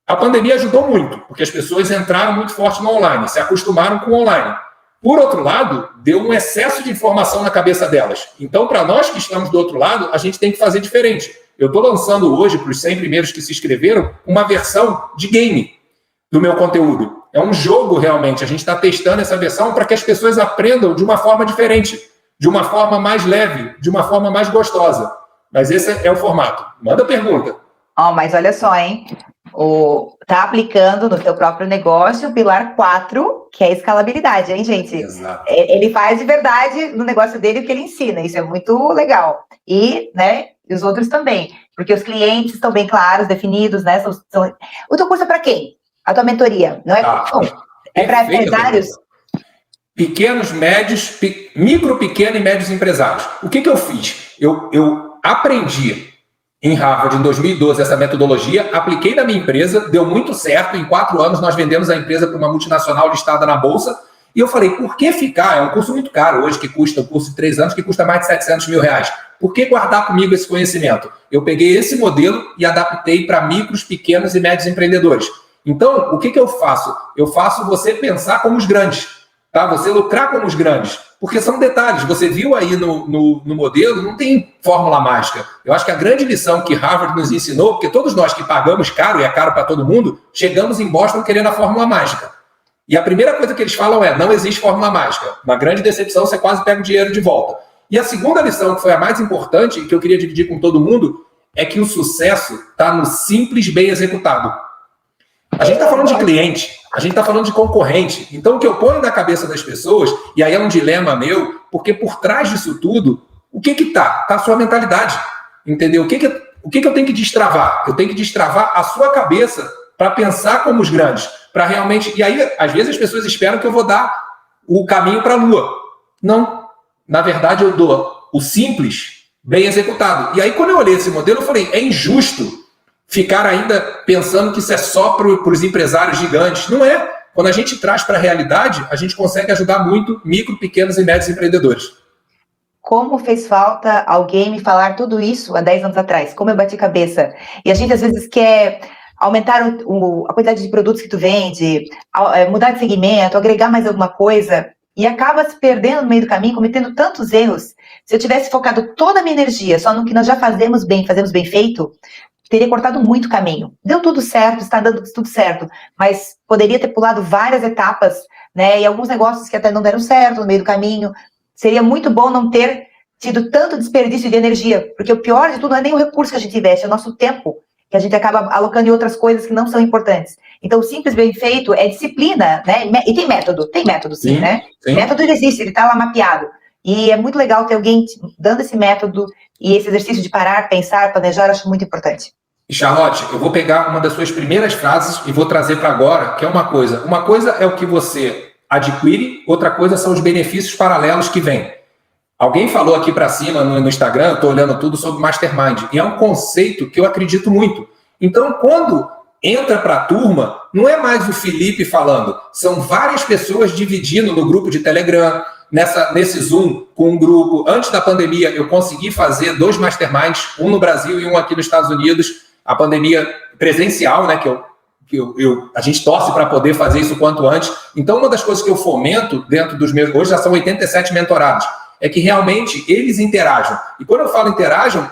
a pandemia ajudou muito, porque as pessoas entraram muito forte no online, se acostumaram com o online. Por outro lado, deu um excesso de informação na cabeça delas. Então, para nós que estamos do outro lado, a gente tem que fazer diferente. Eu estou lançando hoje, para os 100 primeiros que se inscreveram, uma versão de game do meu conteúdo. É um jogo, realmente. A gente está testando essa versão para que as pessoas aprendam de uma forma diferente, de uma forma mais leve, de uma forma mais gostosa. Mas esse é o formato. Manda pergunta. Mas olha só, hein? Tá aplicando no seu próprio negócio o pilar 4, que é a escalabilidade, hein, gente? Exato. Ele faz de verdade no negócio dele o que ele ensina, isso é muito legal. E, né, e os outros também, porque os clientes estão bem claros, definidos, né? O teu curso é para quem? A tua mentoria, não é? É para empresários? Pequenos, médios, micro, pequeno e médios empresários. O que eu fiz? Eu aprendi em Harvard, em 2012, essa metodologia, apliquei na minha empresa, deu muito certo. Em 4 anos, nós vendemos a empresa para uma multinacional listada na Bolsa. E eu falei, por que ficar? É um curso muito caro hoje, que custa, um curso de 3 anos, que custa mais de 700 mil reais. Por que guardar comigo esse conhecimento? Eu peguei esse modelo e adaptei para micros, pequenos e médios empreendedores. Então, o que eu faço? Eu faço você pensar como os grandes, tá? Você lucrar como os grandes. Porque são detalhes. Você viu aí no modelo, não tem fórmula mágica. Eu acho que a grande lição que Harvard nos ensinou, porque todos nós que pagamos caro, e é caro para todo mundo, chegamos em Boston querendo a fórmula mágica. E a primeira coisa que eles falam é, não existe fórmula mágica. Uma grande decepção, você quase pega o dinheiro de volta. E a segunda lição, que foi a mais importante, e que eu queria dividir com todo mundo, é que o sucesso está no simples bem executado. A gente está falando de cliente, a gente está falando de concorrente. Então, o que eu ponho na cabeça das pessoas, e aí é um dilema meu, porque por trás disso tudo, o que está? Está a sua mentalidade, entendeu? O que eu tenho que destravar? Eu tenho que destravar a sua cabeça para pensar como os grandes, para realmente... E aí, às vezes, as pessoas esperam que eu vou dar o caminho para a lua. Não. Na verdade, eu dou o simples bem executado. E aí, quando eu olhei esse modelo, eu falei, é injusto ficar ainda pensando que isso é só para os empresários gigantes. Não é. Quando a gente traz para a realidade, a gente consegue ajudar muito micro, pequenos e médios empreendedores. Como fez falta alguém me falar tudo isso há 10 anos atrás? Como eu bati cabeça? E a gente, às vezes, quer aumentar a quantidade de produtos que tu vende, mudar de segmento, agregar mais alguma coisa, e acaba se perdendo no meio do caminho, cometendo tantos erros. Se eu tivesse focado toda a minha energia só no que nós já fazemos bem feito, teria cortado muito caminho. Deu tudo certo, está dando tudo certo, mas poderia ter pulado várias etapas, né? E alguns negócios que até não deram certo no meio do caminho. Seria muito bom não ter tido tanto desperdício de energia, porque o pior de tudo não é nem o recurso que a gente investe, é o nosso tempo, que a gente acaba alocando em outras coisas que não são importantes. Então, o simples bem feito é disciplina, né? E tem método sim, né? Sim. Método existe, ele está lá mapeado. E é muito legal ter alguém dando esse método e esse exercício de parar, pensar, planejar, eu acho muito importante. E Charlotte, eu vou pegar uma das suas primeiras frases e vou trazer para agora, que é uma coisa. Uma coisa é o que você adquire, outra coisa são os benefícios paralelos que vêm. Alguém falou aqui para cima no Instagram, eu estou olhando tudo sobre Mastermind, e é um conceito que eu acredito muito. Então, quando entra para a turma, não é mais o Felipe falando, são várias pessoas dividindo no grupo de Telegram, nesse Zoom com um grupo. Antes da pandemia, eu consegui fazer 2 Masterminds, um no Brasil e um aqui nos Estados Unidos. A pandemia presencial, né, a gente torce para poder fazer isso quanto antes. Então, uma das coisas que eu fomento dentro dos meus... Hoje já são 87 mentorados. É que realmente eles interajam. E quando eu falo interajam,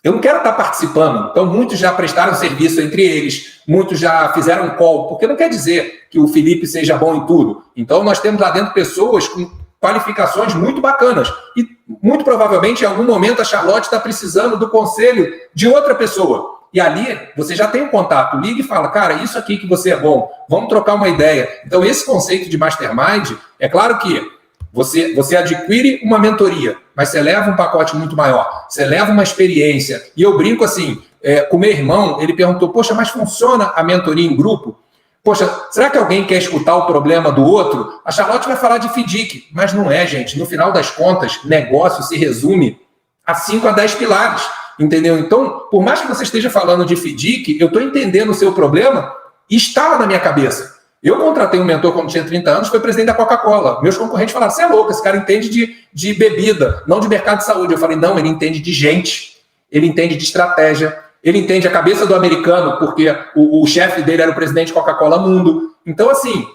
eu não quero estar participando. Então, muitos já prestaram serviço entre eles, muitos já fizeram um call, porque não quer dizer que o Felipe seja bom em tudo. Então, nós temos lá dentro pessoas com qualificações muito bacanas. E, muito provavelmente, em algum momento, a Charlotte está precisando do conselho de outra pessoa. E ali, você já tem um contato. Liga e fala, cara, isso aqui que você é bom, vamos trocar uma ideia. Então, esse conceito de Mastermind, é claro que você adquire uma mentoria, mas você leva um pacote muito maior, você leva uma experiência. E eu brinco assim, com meu irmão, ele perguntou, poxa, mas funciona a mentoria em grupo? Poxa, será que alguém quer escutar o problema do outro? A Charlotte vai falar de FDIC, mas não é, gente. No final das contas, negócio se resume a 5 a 10 pilares, entendeu? Então, por mais que você esteja falando de FDIC, eu estou entendendo o seu problema e está lá na minha cabeça. Eu contratei um mentor quando tinha 30 anos, foi presidente da Coca-Cola. Meus concorrentes falaram, você é louco, esse cara entende de bebida, não de mercado de saúde. Eu falei, não, ele entende de gente, ele entende de estratégia, ele entende a cabeça do americano, porque o chefe dele era o presidente de Coca-Cola Mundo. Então, assim,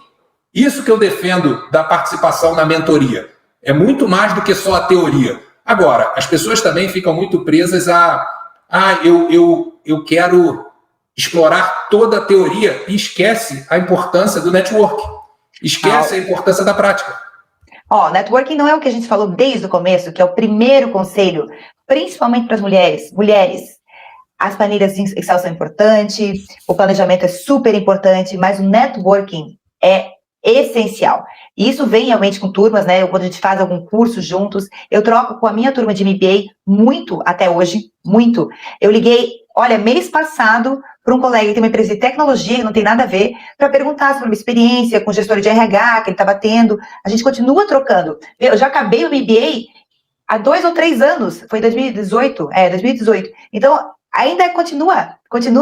isso que eu defendo da participação na mentoria. É muito mais do que só a teoria. Agora, as pessoas também ficam muito presas eu quero explorar toda a teoria e esquece a importância do network. Esquece a importância da prática. Networking não é o que a gente falou desde o começo, que é o primeiro conselho, principalmente para as mulheres. Mulheres, as planilhas de Excel são importantes, o planejamento é super importante, mas o networking é essencial. E isso vem realmente com turmas, né? Quando a gente faz algum curso juntos, eu troco com a minha turma de MBA muito até hoje, muito. Eu liguei, mês passado, para um colega que tem uma empresa de tecnologia, que não tem nada a ver, para perguntar sobre uma experiência com gestor de RH que ele estava tendo. A gente continua trocando. Eu já acabei o MBA há 2 ou 3 anos, foi 2018. Então, ainda continua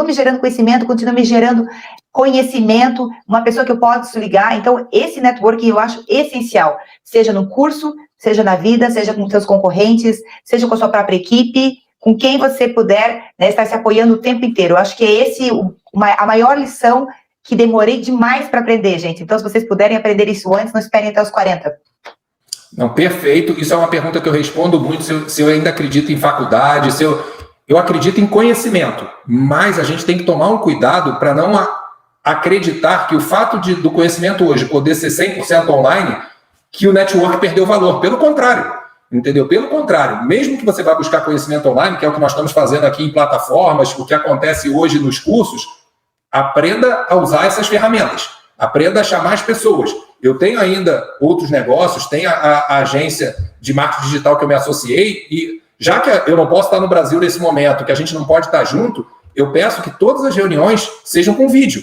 me gerando conhecimento, continua me gerando conhecimento, uma pessoa que eu posso ligar. Então, esse networking eu acho essencial, seja no curso, seja na vida, seja com seus concorrentes, seja com a sua própria equipe, com quem você puder, né, estar se apoiando o tempo inteiro. Eu acho que é a maior lição que demorei demais para aprender, gente. Então, se vocês puderem aprender isso antes, não esperem até os 40. Não, perfeito. Isso é uma pergunta que eu respondo muito, se eu ainda acredito em faculdade, eu acredito em conhecimento, mas a gente tem que tomar um cuidado para não acreditar que o fato do conhecimento hoje poder ser 100% online, que o network perdeu valor. Pelo contrário, entendeu? Pelo contrário, mesmo que você vá buscar conhecimento online, que é o que nós estamos fazendo aqui em plataformas, o que acontece hoje nos cursos, aprenda a usar essas ferramentas, aprenda a chamar as pessoas. Eu tenho ainda outros negócios, tenho a agência de marketing digital que eu me associei, e já que eu não posso estar no Brasil nesse momento, que a gente não pode estar junto, eu peço que todas as reuniões sejam com vídeo.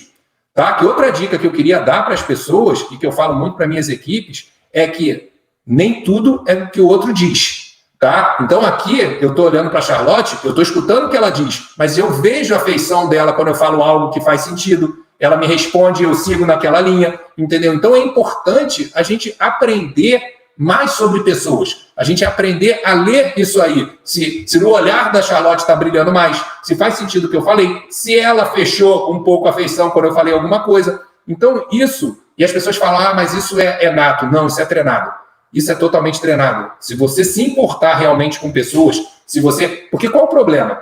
Tá? Que outra dica que eu queria dar para as pessoas, e que eu falo muito para minhas equipes, é que nem tudo é o que o outro diz. Tá? Então aqui eu estou olhando para a Charlotte, eu estou escutando o que ela diz, mas eu vejo a feição dela quando eu falo algo que faz sentido, ela me responde, eu sigo naquela linha, entendeu? Então é importante a gente aprender mais sobre pessoas, a gente aprender a ler isso aí, se no olhar da Charlotte está brilhando mais, se faz sentido o que eu falei, se ela fechou um pouco a feição quando eu falei alguma coisa. Então isso, e as pessoas falam, mas isso é nato. Não, isso é treinado. Isso é totalmente treinado. Se você se importar realmente com pessoas, porque qual o problema?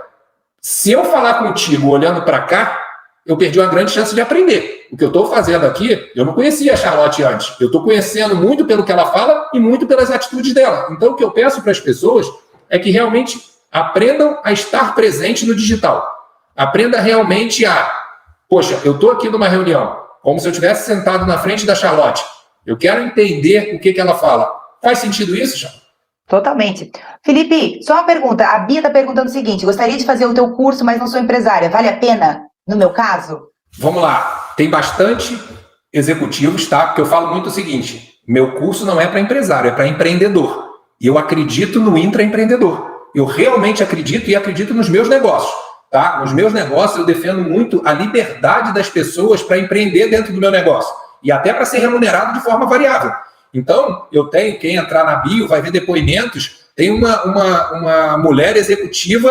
Se eu falar contigo olhando para cá, eu perdi uma grande chance de aprender. O que eu estou fazendo aqui, eu não conhecia a Charlotte antes. Eu estou conhecendo muito pelo que ela fala e muito pelas atitudes dela. Então, o que eu peço para as pessoas é que realmente aprendam a estar presente no digital. Aprenda realmente poxa, eu estou aqui numa reunião, como se eu estivesse sentado na frente da Charlotte. Eu quero entender o que ela fala. Faz sentido isso, Charlotte? Totalmente. Felipe, só uma pergunta. A Bia está perguntando o seguinte, gostaria de fazer o teu curso, mas não sou empresária. Vale a pena? No meu caso? Vamos lá. Tem bastante executivos, tá? Porque eu falo muito o seguinte, meu curso não é para empresário, é para empreendedor. E eu acredito no intraempreendedor. Eu realmente acredito e acredito nos meus negócios, tá? Nos meus negócios eu defendo muito a liberdade das pessoas para empreender dentro do meu negócio. E até para ser remunerado de forma variável. Então, quem entrar na bio vai ver depoimentos, tem uma mulher executiva,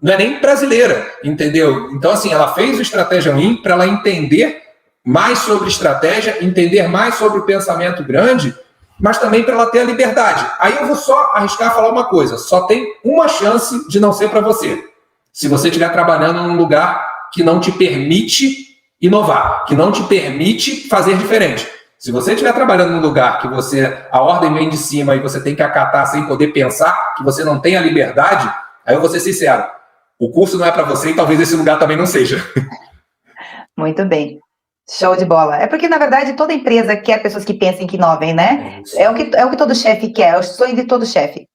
não é nem brasileira, entendeu? Então, assim, ela fez o Estratégia Win para ela entender mais sobre estratégia, entender mais sobre o pensamento grande, mas também para ela ter a liberdade. Aí eu vou só arriscar falar uma coisa, só tem uma chance de não ser para você. Se você estiver trabalhando num lugar que não te permite inovar, que não te permite fazer diferente. Se você estiver trabalhando num lugar que a ordem vem de cima e você tem que acatar sem poder pensar, que você não tem a liberdade, aí eu vou ser sincero, o curso não é para você e talvez esse lugar também não seja. Muito bem. Show de bola. É porque, na verdade, toda empresa quer pessoas que pensem, que inovem, né? É o que todo chefe quer, é o sonho de todo chefe.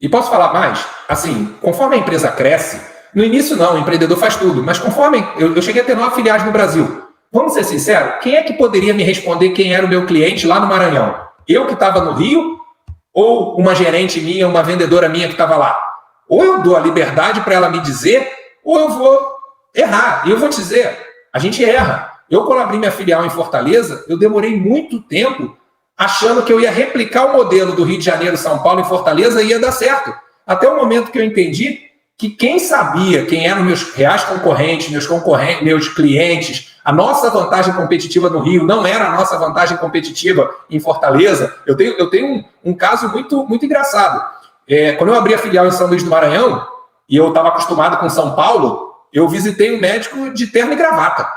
E posso falar mais? Assim, conforme a empresa cresce, no início não, o empreendedor faz tudo, mas conforme eu cheguei a ter 9 filiais no Brasil, vamos ser sinceros, quem é que poderia me responder quem era o meu cliente lá no Maranhão? Eu que estava no Rio ou uma gerente minha, uma vendedora minha que estava lá? Ou eu dou a liberdade para ela me dizer, ou eu vou errar. E eu vou te dizer, a gente erra. Eu, quando abri minha filial em Fortaleza, eu demorei muito tempo achando que eu ia replicar o modelo do Rio de Janeiro, São Paulo e Fortaleza e ia dar certo. Até o momento que eu entendi que quem sabia quem eram meus reais concorrentes, meus clientes, a nossa vantagem competitiva no Rio não era a nossa vantagem competitiva em Fortaleza. Eu tenho um caso muito, muito engraçado. Quando eu abri a filial em São Luís do Maranhão, e eu estava acostumado com São Paulo, eu visitei um médico de terno e gravata,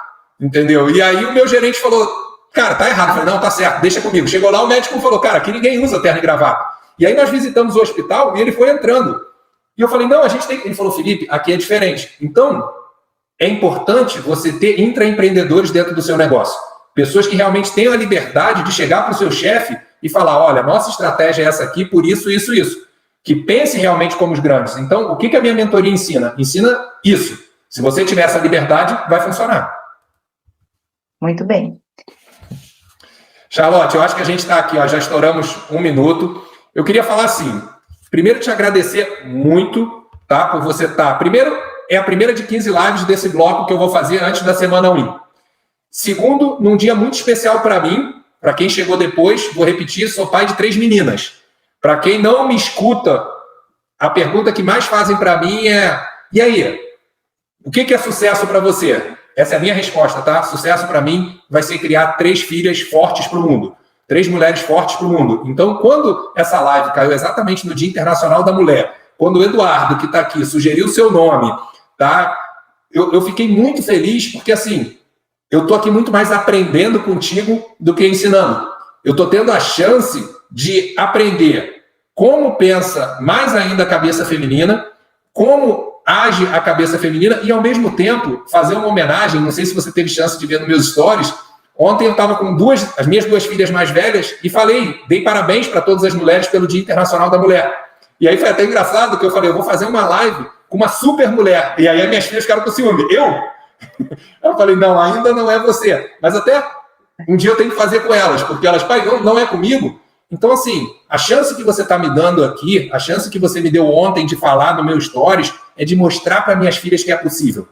entendeu? E aí o meu gerente falou, cara, tá errado. Eu falei, não, tá certo, deixa comigo. Chegou lá, o médico falou, cara, aqui ninguém usa terno e gravata. E aí nós visitamos o hospital e ele foi entrando. E eu falei, não, a gente tem... Ele falou, Felipe, aqui é diferente. Então, é importante você ter intraempreendedores dentro do seu negócio. Pessoas que realmente tenham a liberdade de chegar para o seu chefe e falar, olha, nossa estratégia é essa aqui, por isso, isso, isso. Que pense realmente como os grandes. Então, o que a minha mentoria ensina? Ensina isso. Se você tiver essa liberdade, vai funcionar. Muito bem. Charlotte, eu acho que a gente está aqui, ó, já estouramos 1 minuto. Eu queria falar assim, primeiro te agradecer muito, tá, por você estar... Primeiro, é a primeira de 15 lives desse bloco que eu vou fazer antes da semana 1. Segundo, num dia muito especial para mim, para quem chegou depois, vou repetir, sou pai de 3 meninas. Para quem não me escuta, a pergunta que mais fazem para mim é, e aí, o que é sucesso para você? Essa é a minha resposta, tá? Sucesso para mim vai ser criar 3 filhas fortes para o mundo. 3 mulheres fortes para o mundo. Então, quando essa live caiu exatamente no Dia Internacional da Mulher, quando o Eduardo, que está aqui, sugeriu o seu nome, tá? Eu fiquei muito feliz, porque assim, eu estou aqui muito mais aprendendo contigo do que ensinando. Eu estou tendo a chance de aprender como pensa mais ainda a cabeça feminina, como age a cabeça feminina e, ao mesmo tempo, fazer uma homenagem. Não sei se você teve chance de ver nos meus stories. Ontem eu estava com as minhas 2 filhas mais velhas e dei parabéns para todas as mulheres pelo Dia Internacional da Mulher. E aí foi até engraçado que eu falei, eu vou fazer uma live com uma super mulher. E aí as minhas filhas ficaram com ciúme. Eu falei, não, ainda não é você. Mas até um dia eu tenho que fazer com elas, porque elas, pai, não é comigo. Então, assim, a chance que você está me dando aqui, a chance que você me deu ontem de falar no meu stories, é de mostrar para minhas filhas que é possível.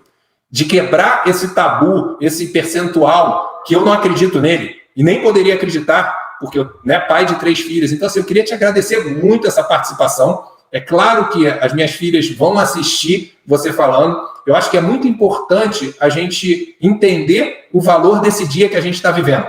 De quebrar esse tabu, esse percentual, que eu não acredito nele, e nem poderia acreditar, porque eu, pai de 3 filhas. Então, assim, eu queria te agradecer muito essa participação. É claro que as minhas filhas vão assistir você falando. Eu acho que é muito importante a gente entender o valor desse dia que a gente está vivendo.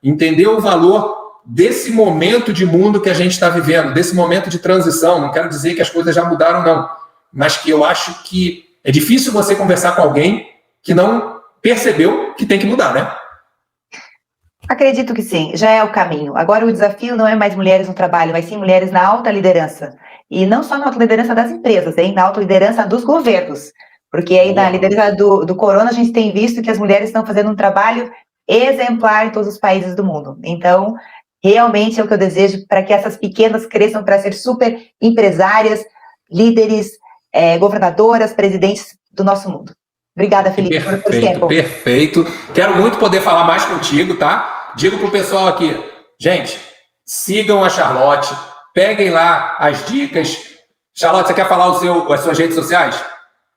Entender o valor desse momento de mundo que a gente está vivendo, desse momento de transição. Não quero dizer que as coisas já mudaram, não. Mas que eu acho que é difícil você conversar com alguém que não percebeu que tem que mudar, né? Acredito que sim, já é o caminho. Agora o desafio não é mais mulheres no trabalho, mas sim mulheres na alta liderança. E não só na alta liderança das empresas, hein? Na alta liderança dos governos. Porque aí na liderança do Corona a gente tem visto que as mulheres estão fazendo um trabalho exemplar em todos os países do mundo. Então, realmente é o que eu desejo para que essas pequenas cresçam para ser super empresárias, líderes, governadoras, presidentes do nosso mundo. Obrigada, Felipe, por esse tempo. Perfeito. Quero muito poder falar mais contigo, tá? Digo pro pessoal aqui, gente, sigam a Charlotte, peguem lá as dicas. Charlotte, você quer falar as suas redes sociais?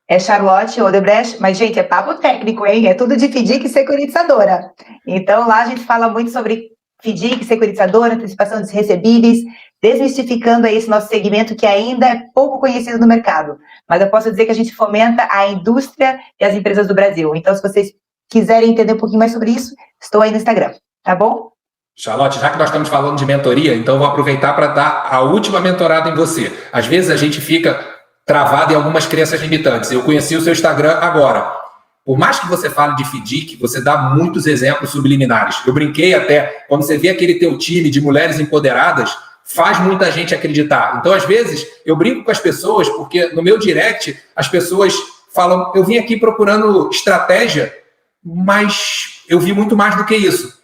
É Charlotte Odebrecht, mas, gente, é papo técnico, hein? É tudo de FDIC e securitizadora. Então, lá a gente fala muito sobre FDIC, securitizadora, antecipação de recebíveis, desmistificando aí esse nosso segmento que ainda é pouco conhecido no mercado. Mas eu posso dizer que a gente fomenta a indústria e as empresas do Brasil. Então, se vocês quiserem entender um pouquinho mais sobre isso, estou aí no Instagram, tá bom? Charlotte, já que nós estamos falando de mentoria, então eu vou aproveitar para dar a última mentorada em você. Às vezes a gente fica travado em algumas crenças limitantes. Eu conheci o seu Instagram agora. Por mais que você fale de FDIC, você dá muitos exemplos subliminares. Eu brinquei até, quando você vê aquele teu time de mulheres empoderadas, faz muita gente acreditar. Então, às vezes, eu brinco com as pessoas, porque no meu direct, as pessoas falam, eu vim aqui procurando estratégia, mas eu vi muito mais do que isso.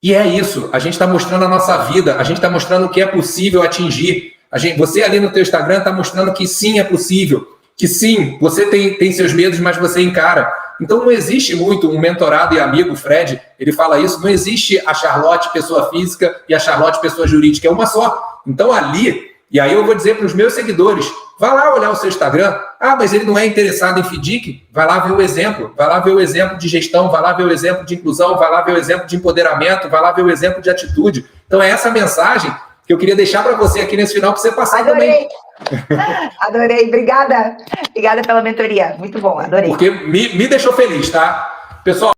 E é isso, a gente está mostrando a nossa vida, a gente está mostrando o que é possível atingir. Você ali no teu Instagram está mostrando que sim, é possível, que sim, você tem seus medos, mas você encara. Então não existe muito um mentorado e amigo, o Fred, ele fala isso, não existe a Charlotte pessoa física e a Charlotte pessoa jurídica, é uma só. Então ali, e aí eu vou dizer para os meus seguidores, Vai lá olhar o seu Instagram. Ah, mas ele não é interessado em FDIC? Vai lá ver o exemplo. Vai lá ver o exemplo de gestão, vai lá ver o exemplo de inclusão, vai lá ver o exemplo de empoderamento, vai lá ver o exemplo de atitude. Então é essa mensagem que eu queria deixar para você aqui nesse final, para você passar Adorei. também. Adorei, obrigada. Obrigada pela mentoria. Muito bom, adorei. Porque me deixou feliz, tá? Pessoal...